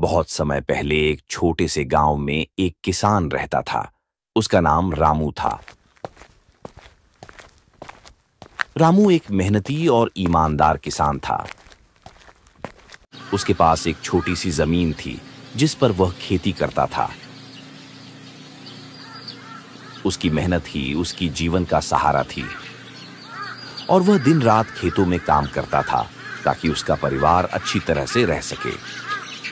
बहुत समय पहले एक छोटे से गांव में एक किसान रहता था। उसका नाम रामू था। रामू एक मेहनती और ईमानदार किसान था। उसके पास एक छोटी सी जमीन थी जिस पर वह खेती करता था। उसकी मेहनत ही उसकी जीवन का सहारा थी और वह दिन रात खेतों में काम करता था ताकि उसका परिवार अच्छी तरह से रह सके।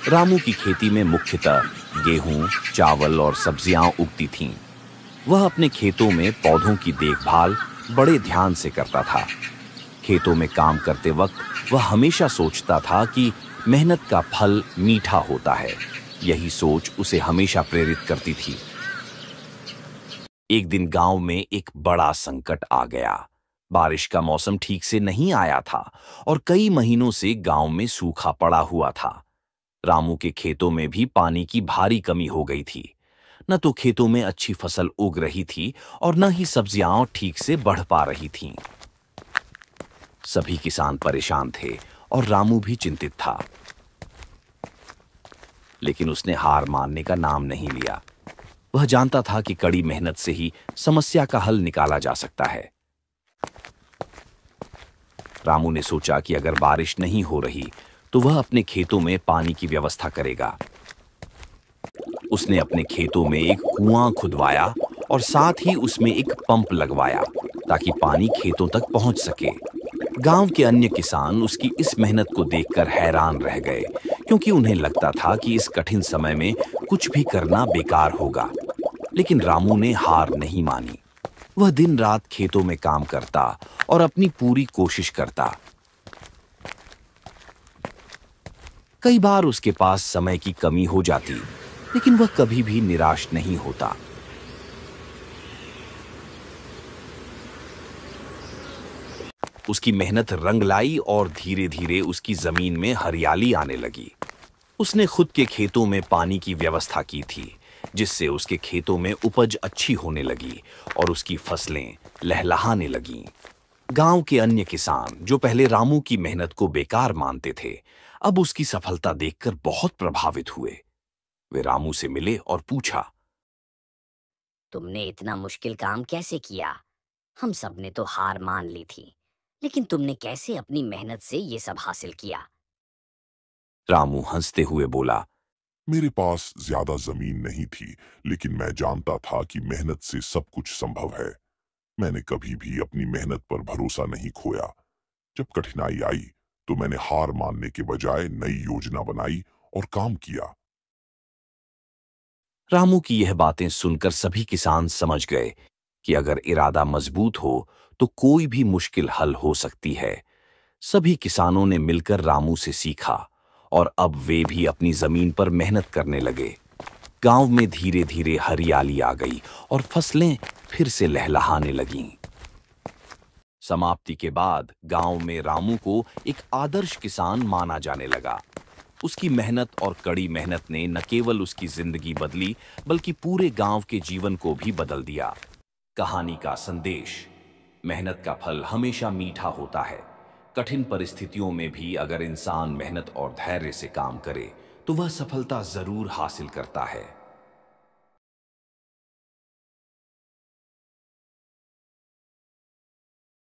रामू की खेती में मुख्यतः गेहूं, चावल और सब्जियां उगती थीं। वह अपने खेतों में पौधों की देखभाल बड़े ध्यान से करता था। खेतों में काम करते वक्त वह हमेशा सोचता था कि मेहनत का फल मीठा होता है। यही सोच उसे हमेशा प्रेरित करती थी। एक दिन गांव में एक बड़ा संकट आ गया। बारिश का मौसम ठीक से नहीं आया था और कई महीनों से गांव में सूखा पड़ा हुआ था। रामू के खेतों में भी पानी की भारी कमी हो गई थी। न तो खेतों में अच्छी फसल उग रही थी और न ही सब्जियां ठीक से बढ़ पा रही थीं। सभी किसान परेशान थे और रामू भी चिंतित था। लेकिन उसने हार मानने का नाम नहीं लिया। वह जानता था कि कड़ी मेहनत से ही समस्या का हल निकाला जा सकता है। रामू ने सोचा कि अगर बारिश नहीं हो रही तो वह अपने खेतों में पानी की व्यवस्था करेगा। उसने अपने खेतों में एक कुआं खुदवाया और साथ ही उसमें एक पंप लगवाया ताकि पानी खेतों तक पहुंच सके। गांव के अन्य किसान उसकी इस मेहनत को देखकर हैरान रह गए, क्योंकि उन्हें लगता था कि इस कठिन समय में कुछ भी करना बेकार होगा। लेकिन रामू ने हार नहीं मानी। वह दिन रात खेतों में काम करता और अपनी पूरी कोशिश करता। कई बार उसके पास समय की कमी हो जाती, लेकिन वह कभी भी निराश नहीं होता। उसकी मेहनत रंग लाई और धीरे धीरे उसकी जमीन में हरियाली आने लगी। उसने खुद के खेतों में पानी की व्यवस्था की थी, जिससे उसके खेतों में उपज अच्छी होने लगी और उसकी फसलें लहलहाने लगीं। गांव के अन्य किसान जो पहले रामू की मेहनत को बेकार मानते थे, अब उसकी सफलता देखकर बहुत प्रभावित हुए। वे रामू से मिले और पूछा, तुमने इतना मुश्किल काम कैसे किया? हम सब ने तो हार मान ली थी, लेकिन तुमने कैसे अपनी मेहनत से ये सब हासिल किया? रामू हंसते हुए बोला, मेरे पास ज्यादा जमीन नहीं थी, लेकिन मैं जानता था कि मेहनत से सब कुछ संभव है। मैंने कभी भी अपनी मेहनत पर भरोसा नहीं खोया। जब कठिनाई आई तो मैंने हार मानने के बजाय नई योजना बनाई और काम किया। रामू की यह बातें सुनकर सभी किसान समझ गए कि अगर इरादा मजबूत हो तो कोई भी मुश्किल हल हो सकती है। सभी किसानों ने मिलकर रामू से सीखा और अब वे भी अपनी जमीन पर मेहनत करने लगे। गांव में धीरे धीरे हरियाली आ गई और फसलें फिर से लहलहाने लगीं। समाप्ति के बाद गांव में रामू को एक आदर्श किसान माना जाने लगा। उसकी मेहनत और कड़ी मेहनत ने न केवल उसकी जिंदगी बदली, बल्कि पूरे गांव के जीवन को भी बदल दिया। कहानी का संदेश: मेहनत का फल हमेशा मीठा होता है। कठिन परिस्थितियों में भी अगर इंसान मेहनत और धैर्य से काम करे तो वह सफलता जरूर हासिल करता है।